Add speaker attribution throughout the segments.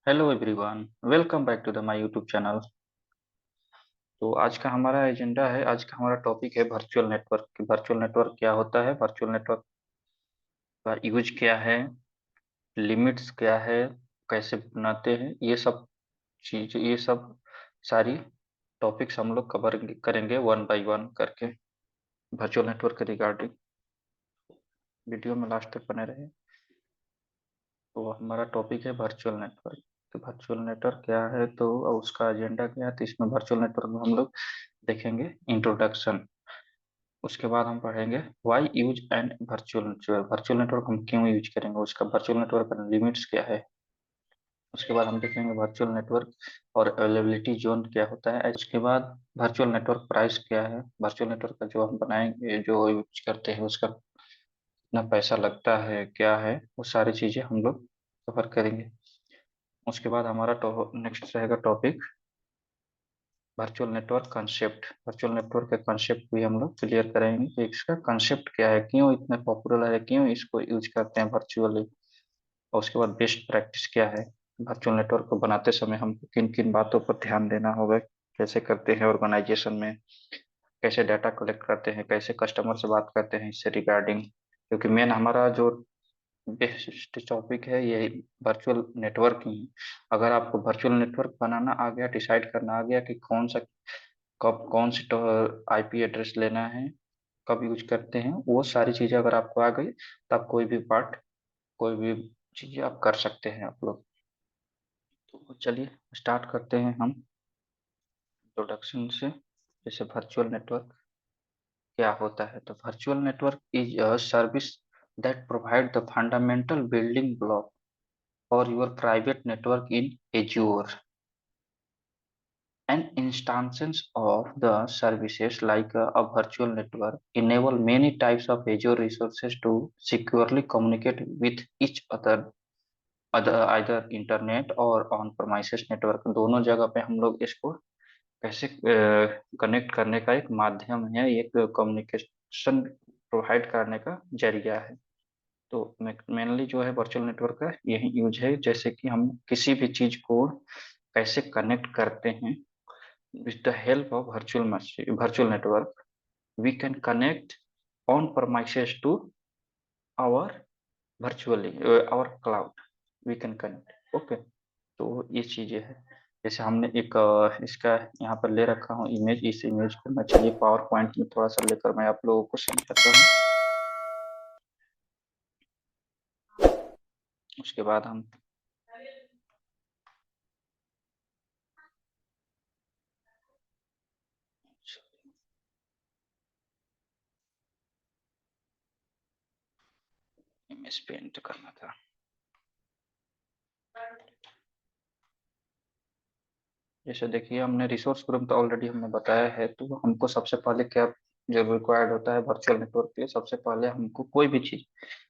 Speaker 1: Hello everyone, welcome back to the my YouTube channel. तो आज का हमारा एजेंडा है, आज का हमारा टॉपिक है वर्चुअल नेटवर्क। वर्चुअल नेटवर्क क्या होता है, वर्चुअल नेटवर्क का यूज क्या है, लिमिट्स क्या है, कैसे बनाते हैं, ये सब सारी टॉपिक्स हम लोग कवर करेंगे वन बाय वन करके वर्चुअल नेटवर्क के रिगार्डिंग। वीडियो में लास्ट तक बने रहे। तो हमारा टॉपिक है वर्चुअल नेटवर्क। तो वर्चुअल नेटवर्क क्या है, तो उसका एजेंडा क्या है। तो इसमें वर्चुअल नेटवर्क में हम लोग देखेंगे इंट्रोडक्शन। उसके बाद हम पढ़ेंगे why use and virtual network, virtual network हम क्यों यूज करेंगे, उसका वर्चुअल नेटवर्क का लिमिट्स क्या है। उसके बाद हम देखेंगे वर्चुअल नेटवर्क और अवेलेबिलिटी जोन क्या होता है। उसके बाद वर्चुअल नेटवर्क प्राइस क्या है, वर्चुअल नेटवर्क का जो हम बनाएंगे जो यूज करते हैं उसका कितना पैसा लगता है, क्या है, वो सारी चीजें हम लोग कवर करेंगे। उसके बाद हमारा नेक्स्ट रहेगा topic virtual network concept. Virtual network का कंसेप्ट भी हम लोग क्लियर करेंगे कि इसका कंसेप्ट क्या है, क्यों इतना पॉपुलर है, क्यों इसको यूज करते हैं वर्चुअली। और उसके बाद बेस्ट प्रैक्टिस क्या है, वर्चुअल नेटवर्क को बनाते समय हमको किन किन बातों पर ध्यान देना होगा, कैसे करते हैं ऑर्गेनाइजेशन में, कैसे डाटा कलेक्ट करते हैं, कैसे कस्टमर से बात करते हैं इससे रिगार्डिंग। क्योंकि मेन हमारा जो बेस्ट टॉपिक है ये वर्चुअल नेटवर्क ही है। अगर आपको वर्चुअल नेटवर्क बनाना आ गया, डिसाइड करना आ गया कि कौन सा कब कौन सी आईपी एड्रेस लेना है, कब यूज करते हैं, वो सारी चीजें अगर आपको आ गई तो आप कोई भी पार्ट, कोई भी चीजें आप कर सकते हैं आप लोग। तो चलिए स्टार्ट करते हैं हम इंट्रोडक्शन से। जैसे वर्चुअल नेटवर्क क्या होता है, तो virtual network is a service that provide the fundamental building block for your private network in azure and instances of the services like a virtual network enable many types of Azure resources to securely communicate with each other either internet or on-premises network। दोनों जगह पे हम लोग इसको कैसे connect करने का एक माध्यम है, एक कम्युनिकेशन प्रोवाइड करने का जरिया है। तो मेनली जो है वर्चुअल नेटवर्क का यही यूज है, जैसे कि हम किसी भी चीज को कैसे कनेक्ट करते हैं। With the help of virtual network, we can connect on premises to our our cloud. We can connect. Okay. तो ये चीजें है। जैसे हमने एक इसका यहाँ पर ले रखा हूँ इमेज। इस इमेज को मैं चलिए पावर पॉइंट में थोड़ा सा लेकर मैं आप लोगों को समझाता हूँ। उसके बाद हम इमेज पेंट करना था। जैसे देखिए हमने रिसोर्स ग्रुप तो ऑलरेडी हमने बताया है। तो हमको सबसे पहले क्या जब रिक्वायर्ड होता है वर्चुअल नेटवर्क के लिए, सबसे पहले हमको कोई भी चीज,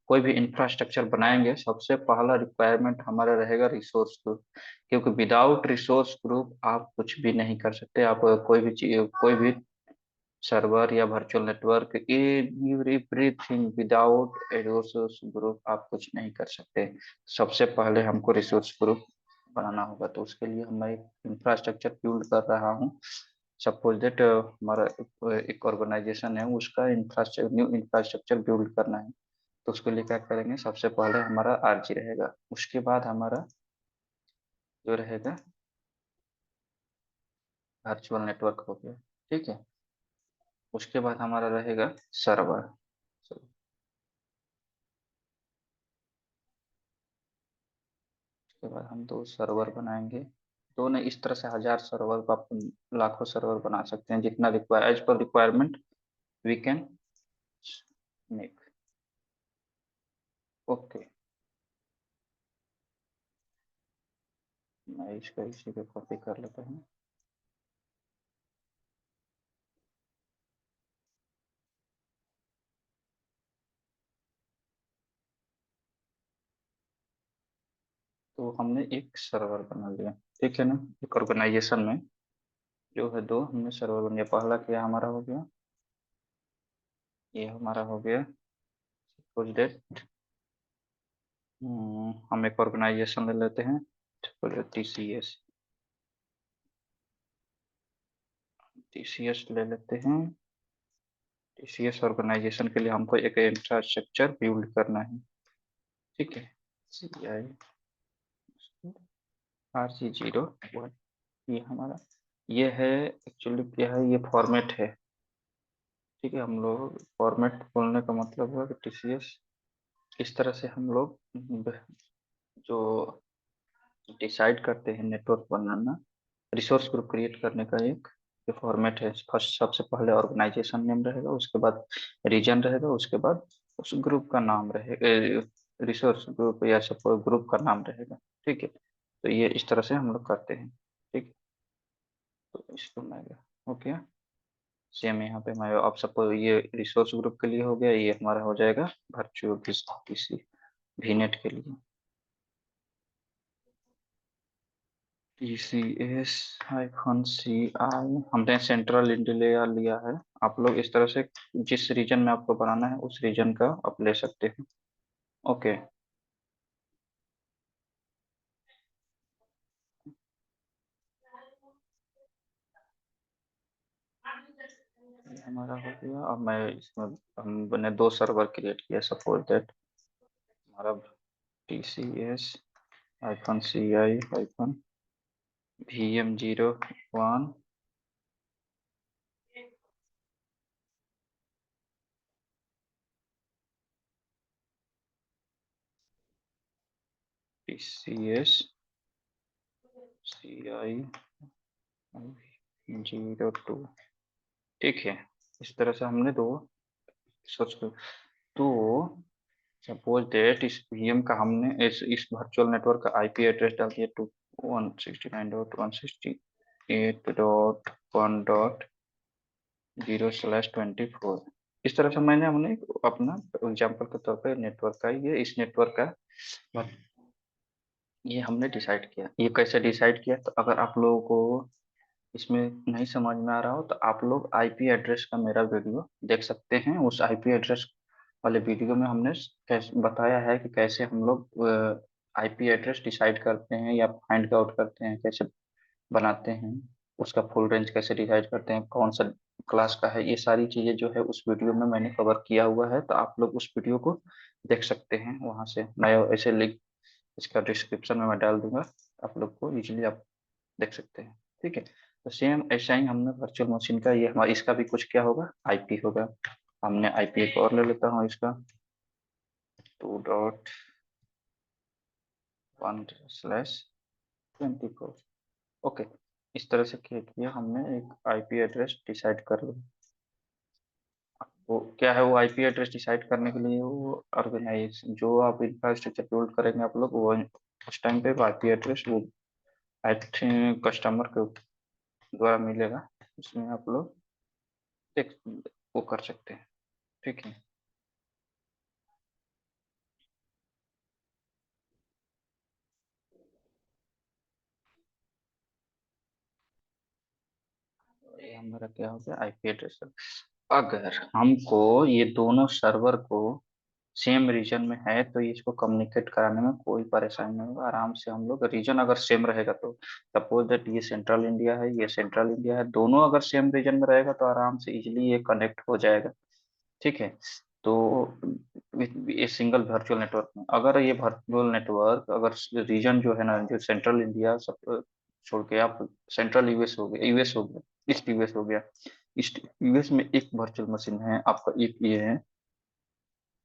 Speaker 1: कोई भी इंफ्रास्ट्रक्चर बनाएंगे, सबसे पहला रिक्वायरमेंट हमारा रहेगा रिसोर्स ग्रुप। क्योंकि विदाउट रिसोर्स ग्रुप आप कुछ भी नहीं कर सकते। आप कोई भी चीज, कोई भी सर्वर या वर्चुअल नेटवर्क, एवरीथिंग विदाउट ए रिसोर्स ग्रुप आप कुछ नहीं कर सकते। सबसे पहले हमको रिसोर्स ग्रुप बनाना होगा। तो उसके लिए मैं एक इंफ्रास्ट्रक्चर बिल्ड कर रहा हूँ। सपोज दैट हमारा एक ऑर्गेनाइजेशन है, उसका इंफ्रास्ट्रक्चर, न्यू इंफ्रास्ट्रक्चर बिल्ड करना है। तो उसके लिए क्या करेंगे, सबसे पहले हमारा आरजी रहेगा। उसके बाद हमारा जो रहेगा वर्चुअल नेटवर्क हो गया। ठीक है। उसके बाद हमारा रहेगा सर्वर। उसके बाद हम दो सर्वर बनाएंगे। दो नहीं, इस तरह से हजार सर्वर को आप लाखों सर्वर बना सकते हैं, जितना require as per requirement we can make. Okay. मैं इसका इसी पे कॉपी कर लेता हूँ। तो हमने एक सर्वर बना लिया। ठीक है ना। एक ऑर्गेनाइजेशन में जो है दो हमने सर्वर बन गया। पहला क्या हमारा हो गया, ये हमारा हो गया सपोज डेट। हम एक ऑर्गेनाइजेशन ले लेते हैं। बोले टीसीएस, टीसीएस ले लेते हैं। टीसीएस ऑर्गेनाइजेशन के लिए हमको एक इंफ्रास्ट्रक्चर बिल्ड करना है, ठीक है। सी आई RG01, ये हमारा, ये है एक्चुअली क्या है, ये फॉर्मेट है, ठीक है। हम लोग फॉर्मेट बोलने का मतलब हुआ कि टीसीएस, इस तरह से हम लोग जो डिसाइड करते हैं नेटवर्क बनाना, रिसोर्स ग्रुप क्रिएट करने का एक ये फॉर्मेट है। फर्स्ट सबसे पहले ऑर्गेनाइजेशन नेम रहेगा, उसके बाद रीजन रहेगा, उसके बाद उस ग्रुप का नाम रहेगा, रिसोर्स ग्रुप या सपोज ग्रुप का नाम रहेगा, ठीक है। तो ये इस तरह से हम लोग करते हैं, ठीक है। तो इसको मैं ओके, सेम यहाँ पे मैं अब सपोज ये रिसोर्स ग्रुप के लिए हो गया, ये हमारा हो जाएगा वर्चुअल पीसी वीनेट के लिए। TCS-CI हमने सेंट्रल इंडिया लिया है। आप लोग इस तरह से जिस रीजन में आपको बनाना है उस रीजन का आप ले सकते हैं, ओके। ये हमारा हो गया। अब मैं इसमें हमने दो सर्वर क्रिएट किया, सपोज दैट हमारा TCS-CI-VM01 TCS-CI-02, ठीक है। इस तरह से हमने दो सोच को, तो सपोज दैट इस वीएम का हमने इस वर्चुअल नेटवर्क का आईपी एड्रेस डाल दिया 169.168.1.0/24। इस तरह से हमने अपना एग्जांपल के तौर पे नेटवर्क का ये इस नेटवर्क का ये हमने डिसाइड किया। ये कैसे डिसाइड किया, तो अगर आप लोगों को इसमें नहीं समझ में आ रहा हो तो आप लोग आईपी एड्रेस का मेरा वीडियो देख सकते हैं। उस आईपी एड्रेस वाले वीडियो में हमने कैसे बताया है कि कैसे हम लोग आईपी एड्रेस डिसाइड करते हैं या फाइंड आउट करते हैं, कैसे बनाते हैं, उसका फुल रेंज कैसे डिसाइड करते हैं, कौन सा क्लास का है, ये सारी चीजें जो है उस वीडियो में मैंने कवर किया हुआ है। तो आप लोग उस वीडियो को देख सकते हैं वहां से। मैं ऐसे लिंक इसका डिस्क्रिप्शन में मैं डाल दूंगा, आप लोग को इजीली आप देख सकते हैं, ठीक है। तो सेम ऐसा ही हमने वर्चुअल मशीन का ये हमारा इसका भी कुछ क्या होगा, आईपी होगा। हमने आईपी एक और ले लेता हूँ इसका 2.1/24, ओके। इस तरह से क्या किया हमने, एक आईपी एड्रेस डिसाइड कर लिया। वो क्या है, वो आईपी एड्रेस डिसाइड करने के लिए वो ऑर्गेनाइजेशन जो आप इंफ्रास्ट्रक्चर बिल्ड करेंगे आप लोग, वो उस टाइम पे आईपी एड्रेस वो आई थिंक कस्टमर के द्वारा मिलेगा, उसमें आप लोग देख वो कर सकते हैं, ठीक है। ये हमारा क्या हो गया, आईपी एड्रेस। अगर हमको ये दोनों सर्वर को सेम रीजन में है तो ये इसको कम्युनिकेट कराने में कोई परेशानी नहीं होगा, आराम से हम लोग रीजन अगर सेम रहेगा तो सपोज दैट ये सेंट्रल इंडिया है, ये सेंट्रल इंडिया है, दोनों अगर सेम रीजन में रहेगा तो आराम से इजीली ये कनेक्ट हो जाएगा, ठीक है। तो ये सिंगल वर्चुअल नेटवर्क में अगर ये वर्चुअल नेटवर्क अगर रीजन जो है ना, जो सेंट्रल इंडिया सब छोड़ के आप सेंट्रल यूएस हो गया, यूएस हो गया, ईस्ट यूएस हो गया, ईस्ट यूएस में एक वर्चुअल मशीन है आपका, एक ये है,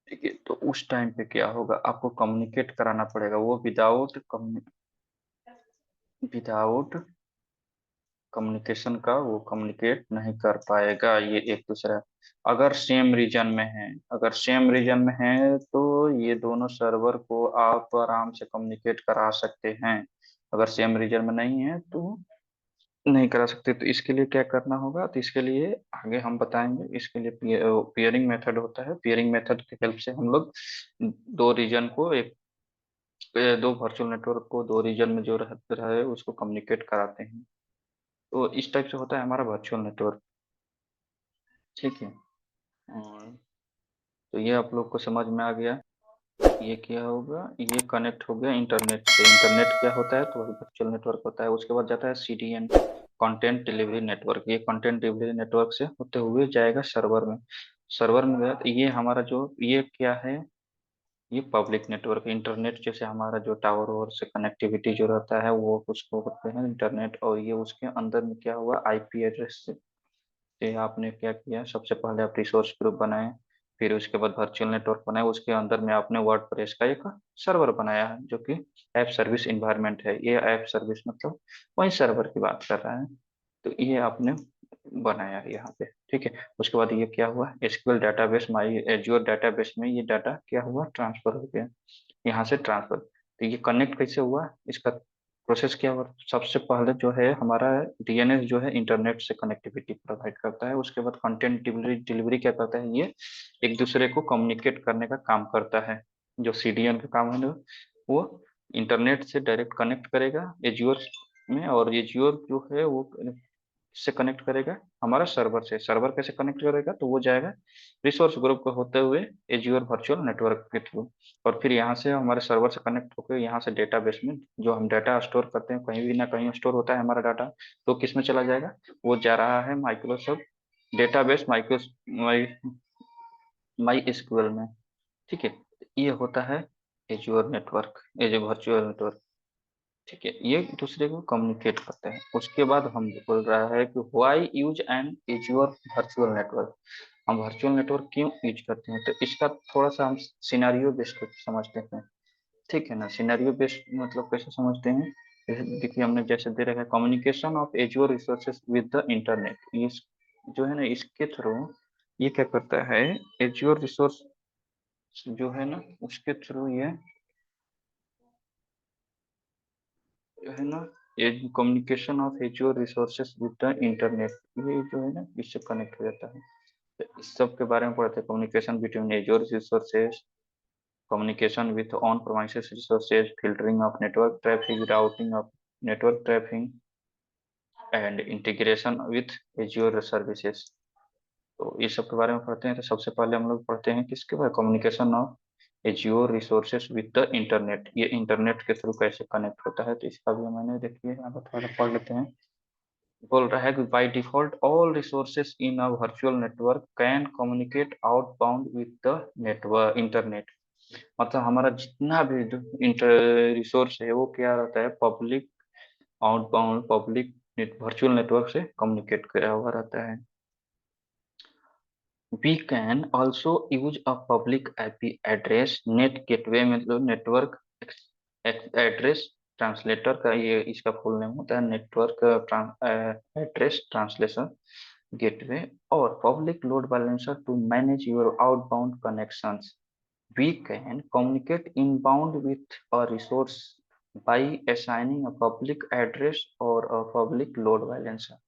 Speaker 1: ठीक है। तो उस टाइम पे क्या होगा, आपको कम्युनिकेट कराना पड़ेगा, वो विदाउट कम्युनिकेशन का वो कम्युनिकेट नहीं कर पाएगा, ये एक दूसरा। अगर सेम रीजन में है, अगर सेम रीजन में है तो ये दोनों सर्वर को आप आराम से कम्युनिकेट करा सकते हैं। अगर सेम रीजन में नहीं है तो नहीं करा सकते। तो इसके लिए क्या करना होगा, तो इसके लिए आगे हम बताएंगे। इसके लिए पियरिंग मेथड होता है, पियरिंग मेथड की हेल्प से हम लोग दो रीजन को एक दो वर्चुअल नेटवर्क को दो रीजन में जो रहे उसको कम्युनिकेट कराते हैं। तो इस टाइप से होता है हमारा वर्चुअल नेटवर्क, ठीक है। और तो ये आप लोग को समझ में आ गया। ये क्या होगा, ये कनेक्ट हो गया इंटरनेट से। इंटरनेट क्या होता है, तो वही वर्चुअल नेटवर्क होता है। उसके बाद जाता है CDN, कंटेंट डिलीवरी नेटवर्क। ये कंटेंट डिलीवरी नेटवर्क से होते हुए जाएगा सर्वर में। सर्वर में गया तो ये हमारा जो ये क्या है, ये पब्लिक नेटवर्क। इंटरनेट जैसे हमारा जो टावर और से कनेक्टिविटी जो रहता है वो उसको कहते हैं इंटरनेट। और ये उसके अंदर में क्या हुआ, IP एड्रेस से आपने क्या किया, सबसे पहले आप रिसोर्स ग्रुप बनाए, फिर उसके बाद वर्चुअल नेटवर्क बनाए, उसके अंदर में आपने वर्डप्रेस का एक सर्वर बनाया है जो कि ऐप सर्विस इन्वायरमेंट है। ये ऐप सर्विस मतलब वही सर्वर की बात कर रहा है। तो ये आपने बनाया है यहाँ पे, ठीक है। उसके बाद ये क्या हुआ, SQL डाटाबेस, माई एज्योर डाटाबेस में ये डाटा क्या हुआ, ट्रांसफर हो गया यहाँ से ट्रांसफर। तो ये कनेक्ट कैसे हुआ, इसका प्रोसेस क्या हुआ, सबसे पहले जो है हमारा DNS जो है इंटरनेट से कनेक्टिविटी प्रोवाइड करता है। उसके बाद कंटेंट डिलीवरी डिलीवरी क्या करता है, ये एक दूसरे को कम्युनिकेट करने का काम करता है। जो CDN का काम है ना, वो इंटरनेट से डायरेक्ट कनेक्ट करेगा एज्योर में, और एज्योर जो है वो से कनेक्ट करेगा हमारा सर्वर से। सर्वर कैसे कनेक्ट करेगा, तो वो जाएगा रिसोर्स ग्रुप को होते हुए एज्योर वर्चुअल नेटवर्क के थ्रू, और फिर यहाँ से हमारे सर्वर से कनेक्ट होकर यहाँ से डेटाबेस में जो हम डाटा स्टोर करते हैं, कहीं भी ना कहीं स्टोर होता है हमारा डाटा, तो किस में चला जाएगा, वो जा रहा है माइक्रोसॉफ्ट डेटाबेस, माई माई SQL में, ठीक है। ये होता है azure network, azure virtual network, ठीक है। ये एक दूसरे को कम्युनिकेट करते हैं। उसके बाद हम बोल रहा है कि why use N azure virtual network, हम वर्चुअल नेटवर्क क्यों यूज करते हैं, तो इसका थोड़ा सा हम सिनेरियो बेस्ड समझते हैं, ठीक है ना। सिनेरियो बेस्ड मतलब कैसे समझते हैं, जैसे देखिए हमने जैसे दे रखा है communication of Azure resources with the internet. इस जो है ना, इसके थ्रू ये क्या करता है, एज्योर रिसोर्स जो है ना उसके थ्रू ये है ना, ये communication of Azure resources with the internet, ये जो है ना इससे कनेक्ट हो जाता है। तो इस सब के बारे में पढ़ते हैं, communication between Azure resources, communication with on premises resources, filtering of network traffic, routing of network traffic, and integration with Azure services. तो ये सब के बारे में पढ़ते हैं। तो सबसे पहले हम लोग पढ़ते हैं किसके बारे, communication of Azure resources with the internet, ये इंटरनेट के थ्रू कैसे कनेक्ट होता है। तो इसका भी मैंने देखिए यहाँ पर थोड़ा पढ़ लेते हैं। बोल रहा है कि bye default all resources in a virtual network can communicate outbound with the network internet. मतलब हमारा जितना भी इंटर रिसोर्स है वो क्या रहता है, public outbound public virtual network से कम्युनिकेट किया हुआ रहता है। We can also use a public IP address, net gateway मतलब नेटवर्क एड्रेस ट्रांसलेटर का, ये इसका फुल नेम होता है नेटवर्क एड्रेस ट्रांसलेशन गेटवे, और public load balancer to manage your outbound connections. We can communicate inbound with a resource by assigning a public address or a public load balancer।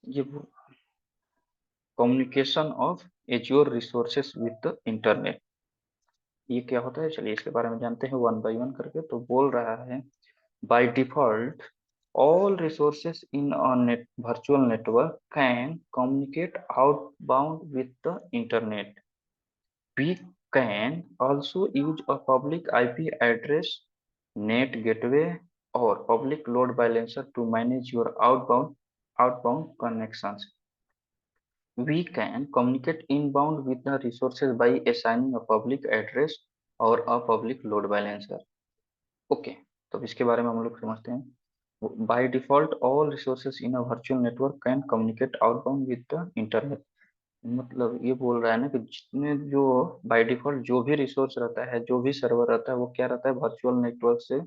Speaker 1: ये communication of Azure resources with the internet, ये क्या होता है, चलिए इसके बारे में जानते हैं वन बाय वन करके। तो बोल रहा है by default all resources in a net virtual network can communicate outbound with the internet. We can also use a public IP address, NAT gateway, और public load balancer to manage your outbound connections। We can communicate inbound with the resources by assigning a public address और a public load balancer। Okay, तो अब इसके बारे में हम लोग समझते हैं। Bye default all resources in a virtual network can communicate outbound with the internet. मतलब ये बोल रहा है ना कि जितने जो बाय डिफॉल्ट जो भी रिसोर्स रहता है, जो भी सर्वर रहता है, वो क्या रहता है, वर्चुअल नेटवर्क से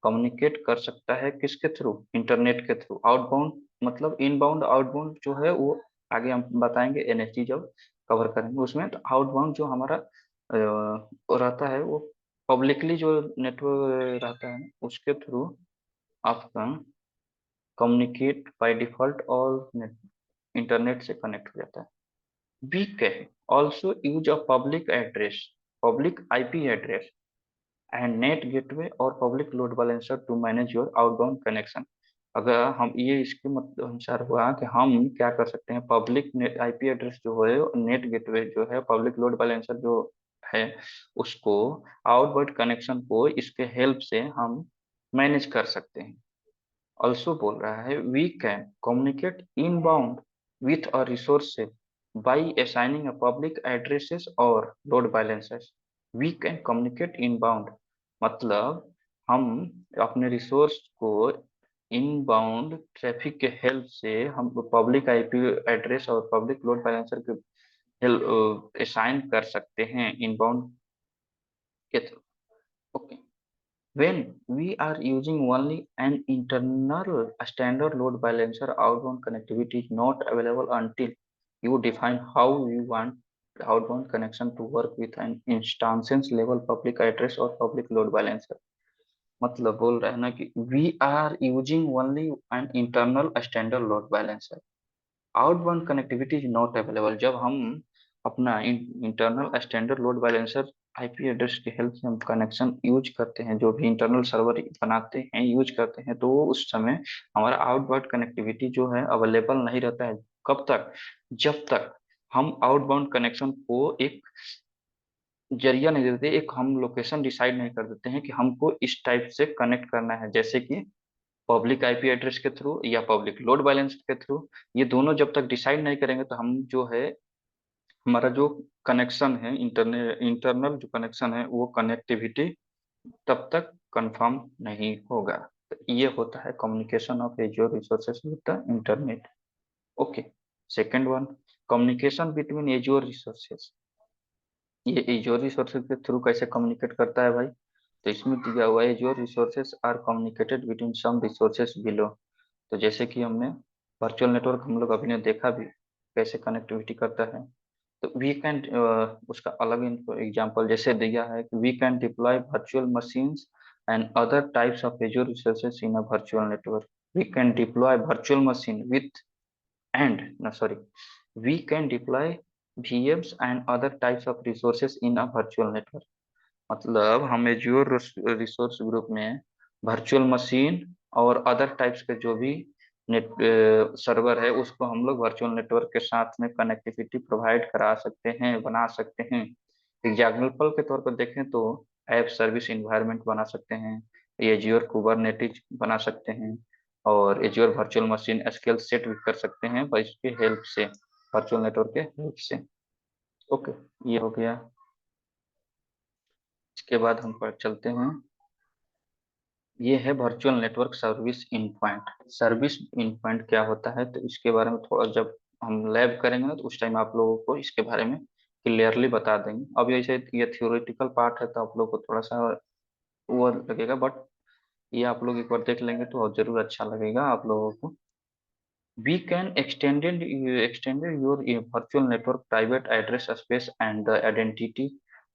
Speaker 1: कम्युनिकेट कर सकता है किसके थ्रू, इंटरनेट के थ्रू। आउटबाउंड मतलब इनबाउंड, आउटबाउंड जो है वो आगे हम बताएंगे NSG जब कवर करेंगे उसमें। तो आउटबाउंड जो हमारा रहता है वो पब्लिकली जो नेटवर्क रहता है उसके थ्रू आपका कम्युनिकेट बाय डिफॉल्ट और इंटरनेट से कनेक्ट हो जाता है। We can also use a public address, public IP address and NAT gateway और public load balancer to manage your outbound connection. अगर हम ये इसके मतलब अनुसार हुआ कि हम क्या कर सकते हैं, पब्लिक नेट IP एड्रेस जो है, नेट गेटवे जो है, पब्लिक लोड बैलेंसर जो है उसको, आउटवर्ड कनेक्शन को इसके हेल्प से हम मैनेज कर सकते हैं। ऑल्सो बोल रहा है we can communicate inbound with a resources by assigning a public addresses और load balances. We can communicate inbound मतलब हम अपने रिसोर्स को इनबाउंड ट्रैफिक के हेल्प से हम पब्लिक आईपी एड्रेस और पब्लिक लोड बैलेंसर के हेल्प असाइन कर सकते हैं इनबाउंड के through. Okay, when we are using only an internal standard load balancer, outbound connectivity is not available until you define how you want outbound connection to work with an instance level public address or public load balancer। मतलब बोल रहे हैं ना कि we are using only an internal standard load balancer, outbound connectivity is not available. जब हम अपना internal standard load balancer IP address की हेल्प से हम कनेक्शन यूज करते हैं, जो भी इंटरनल सर्वर बनाते हैं यूज करते हैं, तो उस समय हमारा आउटबाउंड कनेक्टिविटी जो है अवेलेबल नहीं रहता है। कब तक? जब तक हम आउटबाउंड कनेक्शन को एक जरिया नहीं देते, एक हम लोकेशन डिसाइड नहीं कर देते हैं कि हमको इस टाइप से कनेक्ट करना है, जैसे कि पब्लिक आईपी एड्रेस के थ्रू या पब्लिक लोड बैलेंस के थ्रू। ये दोनों जब तक डिसाइड नहीं करेंगे तो हम जो है हमारा जो कनेक्शन है इंटरनेट इंटरनल जो कनेक्शन है वो कनेक्टिविटी तब तक कंफर्म नहीं होगा। तो ये होता है communication of Azure resources with the internet. Okay, second one, communication between Azure resources. ये एज्योर रिसोर्सेज के थ्रू कैसे कम्युनिकेट करता है भाई? तो इसमें दिया हुआ है Azure resources are communicated between some resources below. तो जैसे कि हमने वर्चुअल नेटवर्क हम लोग अभी ने देखा भी कैसे कनेक्टिविटी करता है। तो वी कैन उसका अलग एग्जांपल जैसे दिया है कि we can deploy virtual machines and other types of Azure resources in a virtual network. We can deploy virtual machine with and no sorry we can deploy VMs and other types of resources in a virtual network। मतलब हम azure resource group में virtual machine और other types के जो भी net server है उसको हम लोग वर्चुअल नेटवर्क के साथ में कनेक्टिविटी प्रोवाइड करा सकते हैं, बना सकते हैं। एग्जाम्पल के तौर पर देखें तो ऐप सर्विस इन्वायरमेंट बना सकते हैं, एज्योर कुबरनेटिज बना सकते हैं, और azure virtual machine SQL set भी कर सकते हैं पर इसके हेल्प से, वर्चुअल नेटवर्क के हेल्प से। ओके, ये हो गया। इसके बाद हम पर चलते हैं, ये है virtual network service in point. Service in point क्या होता है तो इसके बारे में थोड़ा जब हम लैब करेंगे ना तो उस टाइम आप लोगों को इसके बारे में क्लियरली बता देंगे। अब ऐसे ये थियोरेटिकल पार्ट है तो आप लोगों को थोड़ा सा वो लगेगा, बट ये आप लोग एक बार देख लेंगे तो जरूर अच्छा लगेगा आप लोगों को। We can extended your virtual network private address space and the identity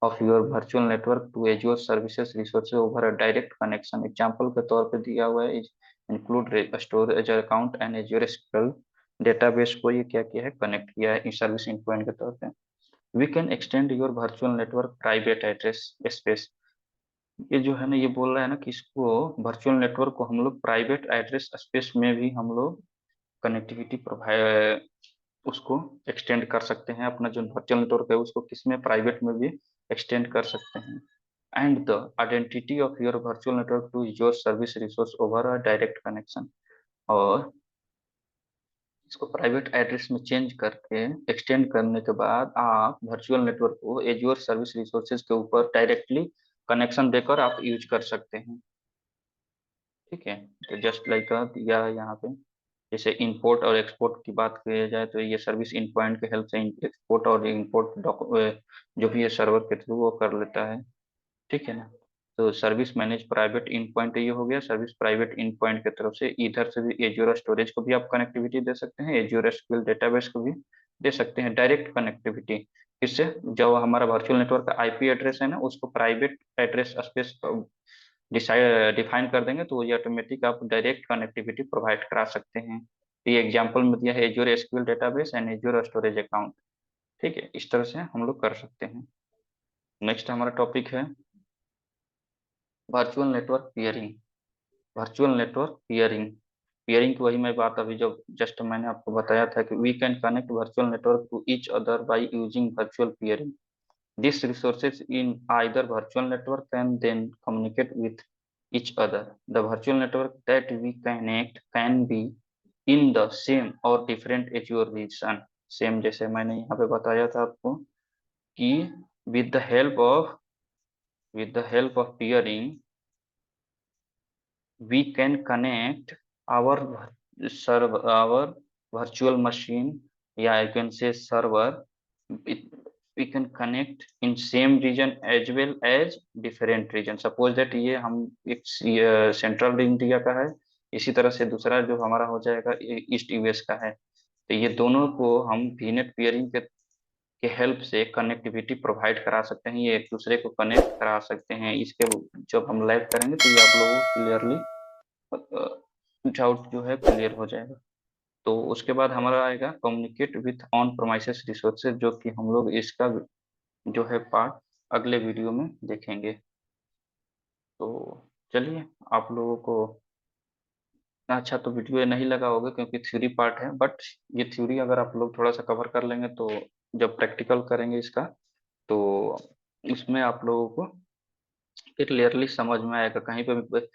Speaker 1: of your virtual network to Azure services resources over a direct connection। Example के तौर पे दिया हुआ है include storage account and azure SQL database को ये क्या किया है, कनेक्ट किया है इस सर्विस इंड के तौर पे। We can extend your virtual network private address space. ये जो है ना ये बोल रहा है ना कि इसको वर्चुअल नेटवर्क को हम लोग प्राइवेट एड्रेस स्पेस में भी हम लोग कनेक्टिविटी प्रोवाइड उसको एक्सटेंड कर सकते हैं। अपना जो वर्चुअल नेटवर्क है उसको किसमें, प्राइवेट में भी एक्सटेंड कर सकते हैं। And the identity of your virtual network to your service resource over a direct connection. और इसको प्राइवेट एड्रेस में चेंज करके एक्सटेंड करने के बाद आप वर्चुअल नेटवर्क को एज्योर सर्विस रिसोर्सेज के ऊपर डायरेक्टली कनेक्शन देकर आप यूज कर सकते हैं। ठीक है, तो जस्ट लाइक दिया है यहाँ पे। जैसे इंपोर्ट और एक्सपोर्ट की बात की जाए तो ये सर्विस इन पॉइंट के हेल्प से एक्सपोर्ट और इंपोर्ट जो भी ये सर्वर के थ्रू वो कर लेता है। ठीक है ना। तो सर्विस मैनेज प्राइवेट इन पॉइंट ये हो गया, सर्विस प्राइवेट इन पॉइंट की तरफ से इधर से भी एज्योर स्टोरेज को भी आप कनेक्टिविटी दे सकते हैं, एज्योर एसक्यूएल डेटाबेस को भी दे सकते हैं डायरेक्ट कनेक्टिविटी। इससे जो हमारा वर्चुअल नेटवर्क का आईपी एड्रेस है ना उसको private address space decide define कर देंगे तो ये ऑटोमेटिक आप डायरेक्ट कनेक्टिविटी प्रोवाइड करा सकते हैं। ये एग्जांपल में दिया है azure SQL database and azure storage account. ठीक है, इस तरह से हम लोग कर सकते हैं। नेक्स्ट हमारा टॉपिक है virtual network peering. Virtual network peering, peering की वही मैं बात अभी जो जस्ट मैंने आपको बताया था कि we can connect virtual network to each other by using virtual peering. These resources in either virtual network can then communicate with each other. The virtual network that we connect can be in the same or different Azure region. Same जैसे मैंने यहाँ पे बताया था आपको कि with the help of peering we can connect our our virtual machine, yeah, I can say server. it, we can connect in same region as well as different region. Suppose that ये हम एक central India का है, इसी तरह से दूसरा जो हमारा हो जाएगा ईस्ट यूएस का है। तो ये दोनों को हम वीनेट पेयरिंग के हेल्प से कनेक्टिविटी प्रोवाइड करा सकते हैं, ये एक दूसरे को कनेक्ट करा सकते हैं। इसके जब हम लाइव करेंगे तो ये आप लोगों को क्लियरली डाउट जो है क्लियर हो जाएगा। तो उसके बाद हमारा आएगा communicate with on premises resources, जो कि हम लोग इसका जो है पार्ट अगले वीडियो में देखेंगे। तो चलिए, आप लोगों को इतना अच्छा तो वीडियो नहीं लगा होगा क्योंकि थ्योरी पार्ट है, बट ये थ्योरी अगर आप लोग थोड़ा सा कवर कर लेंगे तो जब प्रैक्टिकल करेंगे इसका तो उसमें आप लोगों को क्लियरली समझ में आएगा, कहीं पे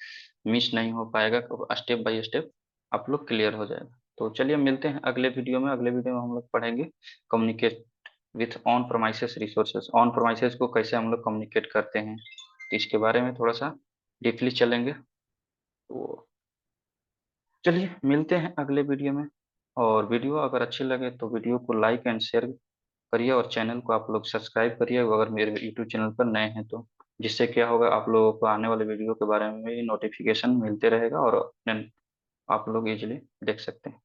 Speaker 1: मिस नहीं हो पाएगा, स्टेप बाय स्टेप आप लोग क्लियर हो जाएगा। तो चलिए मिलते हैं अगले वीडियो में। अगले वीडियो में हम लोग पढ़ेंगे communicate with on premises resources, on premises को कैसे हम लोग कम्युनिकेट करते हैं, तो इसके बारे में थोड़ा सा डीपली चलेंगे। तो चलिए मिलते हैं अगले वीडियो में। और वीडियो अगर अच्छी लगे तो वीडियो को लाइक एंड शेयर करिए और चैनल को आप लोग सब्सक्राइब करिए अगर मेरे यूट्यूब चैनल पर नए हैं तो। जिससे क्या होगा, आप लोगों को आने वाले वीडियो के बारे में भी नोटिफिकेशन मिलते रहेगा और आप लोग इजीली देख सकते हैं।